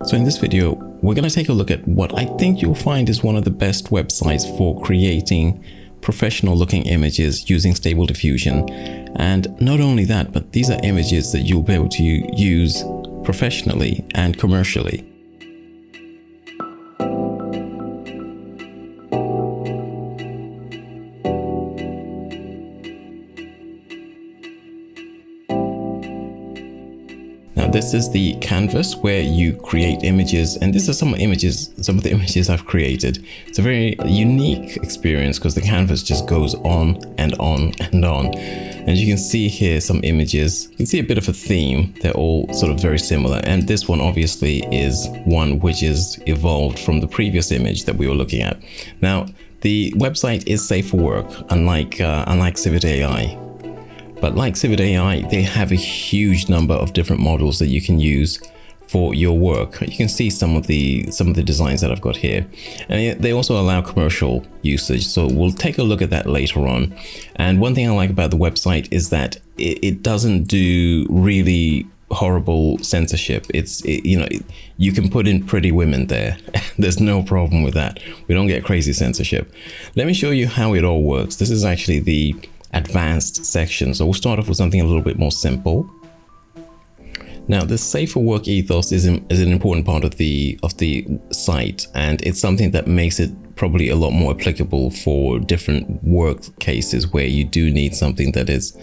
So in this video, we're going to take a look at what I think you'll find is one of the best websites for creating professional looking images using Stable Diffusion. And not only that, but these are images that you'll be able to use professionally and commercially. Now this is the canvas where you create images, and these are some of the images I've created. It's a very unique experience because the canvas just goes on and on and on. And you can see here some images. You can see a bit of a theme. They're all sort of very similar. And this one obviously is one which is evolved from the previous image that we were looking at. Now, the website is safe for work, unlike Shakker AI. But like Shakker AI, they have a huge number of different models that you can use for your work. You can see some of the designs that I've got here, and they also allow commercial usage. So we'll take a look at that later on. And one thing I like about the website is that it doesn't do really horrible censorship. You can put in pretty women there. There's no problem with that. We don't get crazy censorship. Let me show you how it all works. This is actually the advanced section. So we'll start off with something a little bit more simple. Now, the safer work ethos is an important part of the site, and it's something that makes it probably a lot more applicable for different work cases where you do need something that is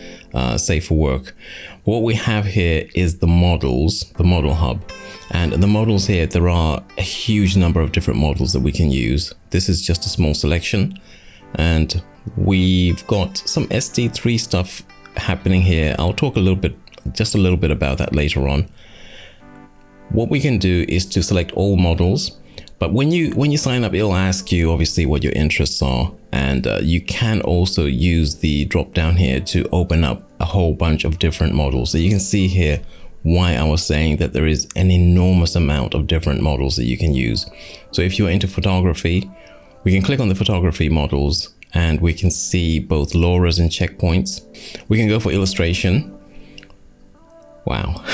safe for work. What we have here is the models, the model hub, and the models here, there are a huge number of different models that we can use. This is just a small selection, and we've got some SD3 stuff happening here. I'll talk just a little bit about that later on. What we can do is to select all models, but when you sign up, it'll ask you obviously what your interests are, and you can also use the drop down here to open up a whole bunch of different models. So you can see here why I was saying that there is an enormous amount of different models that you can use. So if you're into photography, we can click on the photography models, and we can see both Loras and checkpoints. We can go for illustration. Wow.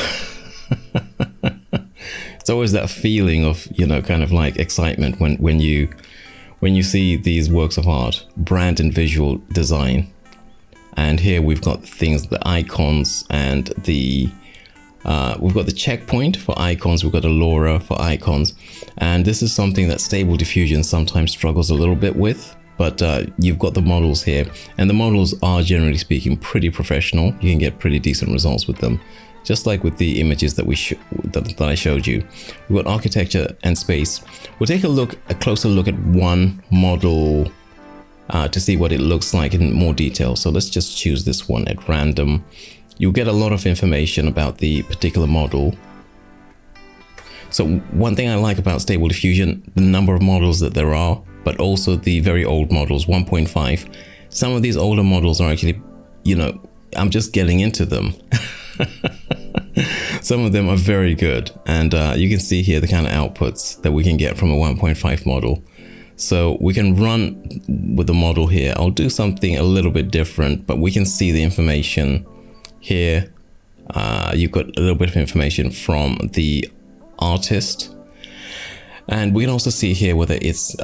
It's always that feeling of, kind of like excitement when you see these works of art, brand and visual design. And here we've got things, the icons, and we've got the checkpoint for icons, we've got a Lora for icons. And this is something that Stable Diffusion sometimes struggles a little bit with. But you've got the models here, and the models are, generally speaking, pretty professional. You can get pretty decent results with them, just like with the images that that I showed you. We've got architecture and space. We'll take a closer look at one model to see what it looks like in more detail. So let's just choose this one at random. You'll get a lot of information about the particular model. So one thing I like about Stable Diffusion, the number of models that there are, but also the very old models, 1.5. Some of these older models are actually, I'm just getting into them. Some of them are very good. And you can see here the kind of outputs that we can get from a 1.5 model. So we can run with the model here. I'll do something a little bit different, but we can see the information here. You've got a little bit of information from the artist. And we can also see here whether it's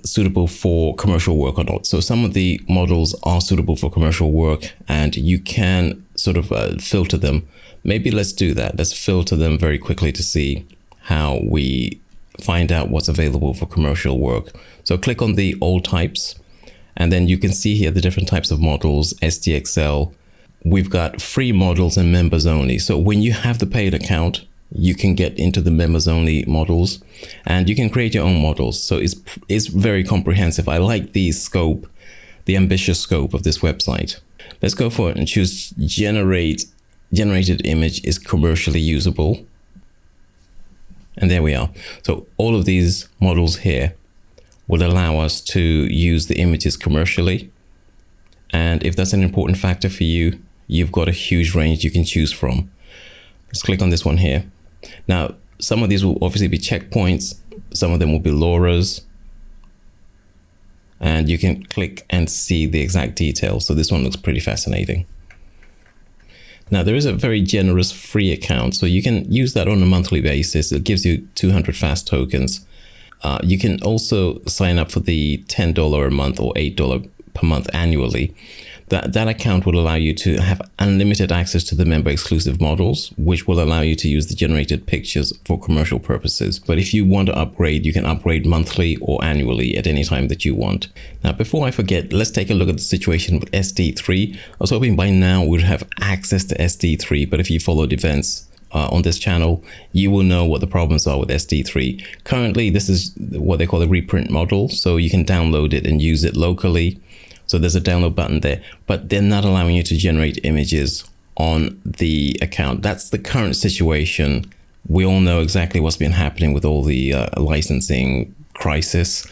suitable for commercial work or not. So some of the models are suitable for commercial work, and you can sort of filter them. Maybe let's do that. Let's filter them very quickly to see how we find out what's available for commercial work. So click on the all types, and then you can see here the different types of models, SDXL. We've got free models and members only. So when you have the paid account, you can get into the members only models, and you can create your own models. So it's very comprehensive. I like the scope, the ambitious scope of this website. Let's go for it and choose generated image is commercially usable. And there we are. So all of these models here would allow us to use the images commercially. And if that's an important factor for you, you've got a huge range you can choose from. Let's click on this one here. Now, some of these will obviously be checkpoints. Some of them will be Loras. And you can click and see the exact details. So this one looks pretty fascinating. Now there is a very generous free account, so you can use that on a monthly basis. It gives you 200 fast tokens. You can also sign up for the $10 a month or $8 per month annually. That account will allow you to have unlimited access to the member exclusive models, which will allow you to use the generated pictures for commercial purposes. But if you want to upgrade, you can upgrade monthly or annually at any time that you want. Now, before I forget, let's take a look at the situation with SD3. I was hoping by now we'd have access to SD3, but if you followed events on this channel, you will know what the problems are with SD3. Currently, this is what they call a reprint model, so you can download it and use it locally. So there's a download button there, but they're not allowing you to generate images on the account. That's the current situation. We all know exactly what's been happening with all the licensing crisis.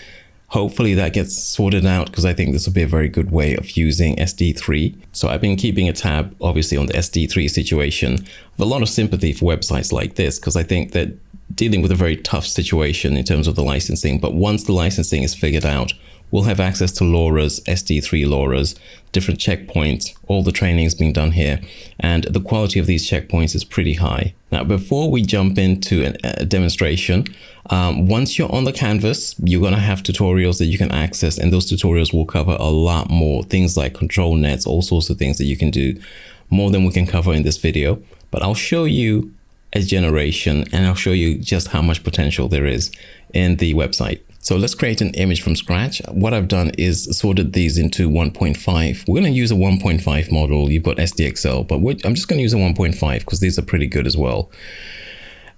Hopefully that gets sorted out, because I think this will be a very good way of using SD3. So I've been keeping a tab, obviously, on the SD3 situation. I have a lot of sympathy for websites like this, because I think that dealing with a very tough situation in terms of the licensing. But once the licensing is figured out, we'll have access to Loras, SD3 Loras, different checkpoints, all the trainings being done here. And the quality of these checkpoints is pretty high. Now, before we jump into a demonstration, once you're on the canvas, you're going to have tutorials that you can access. And those tutorials will cover a lot more things like control nets, all sorts of things that you can do, more than we can cover in this video. But I'll show you a generation, and I'll show you just how much potential there is in the website. So let's create an image from scratch. What I've done is sorted these into 1.5. We're going to use a 1.5 model. You've got SDXL, but I'm just going to use a 1.5 because these are pretty good as well.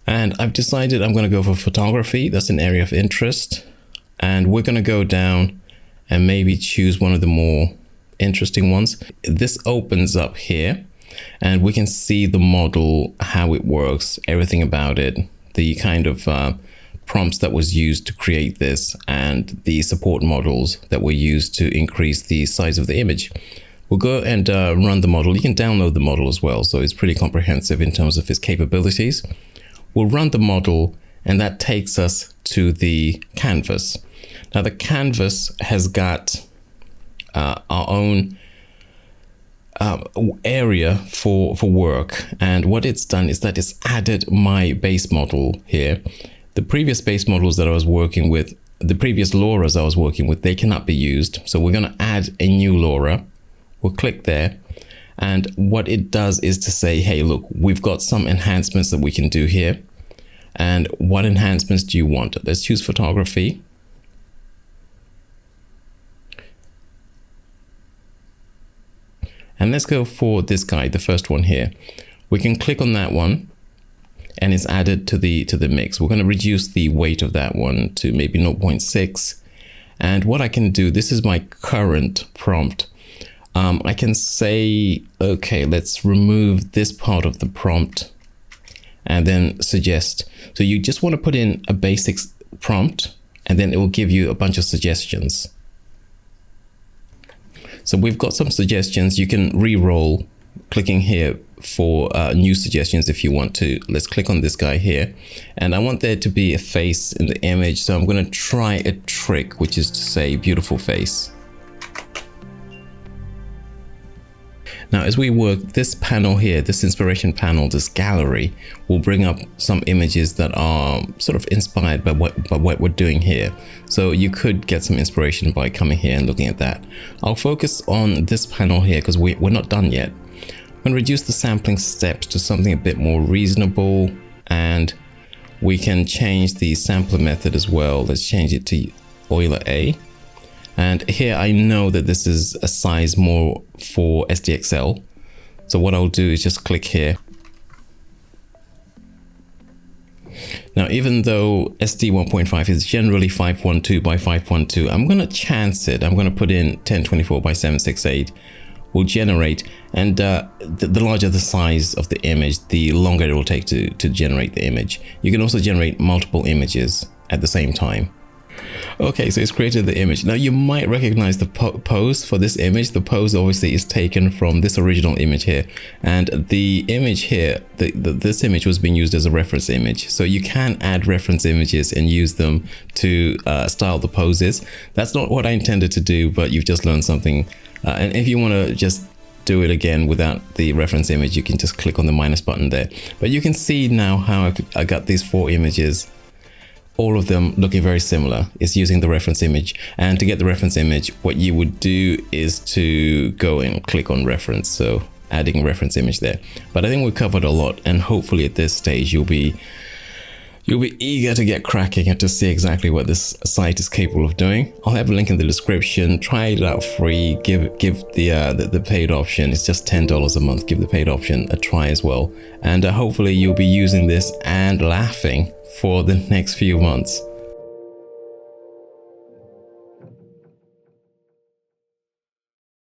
And I've decided I'm going to go for photography. That's an area of interest. And we're going to go down and maybe choose one of the more interesting ones. This opens up here and we can see the model, how it works, everything about it, the kind of prompts that was used to create this, and the support models that were used to increase the size of the image. We'll go and run the model. You can download the model as well, so it's pretty comprehensive in terms of its capabilities. We'll run the model, and that takes us to the canvas. Now the canvas has got our own area for work, and what it's done is that it's added my base model here. The previous base models that I was working with, the previous Loras I was working with, they cannot be used. So we're going to add a new Lora. We'll click there. And what it does is to say, hey, look, we've got some enhancements that we can do here. And what enhancements do you want? Let's choose photography. And let's go for this guy, the first one here. We can click on that one, and it's added to the mix. We're going to reduce the weight of that one to maybe 0.6. And what I can do, this is my current prompt. I can say, okay, let's remove this part of the prompt and then suggest. So you just want to put in a basic prompt, and then it will give you a bunch of suggestions. So we've got some suggestions. You can re-roll clicking here for new suggestions if you want to. Let's click on this guy here, and I want there to be a face in the image, so I'm going to try a trick, which is to say beautiful face. Now as we work, this panel here, this inspiration panel, this gallery, will bring up some images that are sort of inspired by what we're doing here. So you could get some inspiration by coming here and looking at that. I'll focus on this panel here because we're not done yet. I'm going to reduce the sampling steps to something a bit more reasonable, and we can change the sampler method as well. Let's change it to Euler A. And here I know that this is a size more for SDXL. So what I'll do is just click here. Now, even though SD 1.5 is generally 512 by 512, I'm going to chance it. I'm going to put in 1024 by 768. Will generate, and the larger the size of the image, the longer it will take to generate the image. You can also generate multiple images at the same time. Okay, so it's created the image. Now you might recognize the pose for this image. The pose obviously is taken from this original image here, and the image here, this image was being used as a reference image. So you can add reference images and use them to style the poses. That's not what I intended to do, but you've just learned something. And if you want to just do it again without the reference image, you can just click on the minus button there. But you can see now how I got these 4 images, all of them looking very similar. It's using the reference image. And to get the reference image, what you would do is to go and click on reference. So adding reference image there. But I think we've covered a lot, and hopefully at this stage you'll be eager to get cracking and to see exactly what this site is capable of doing. I'll have a link in the description. Try it out free. Give the paid option. It's just $10 a month. Give the paid option a try as well. And hopefully you'll be using this and laughing for the next few months.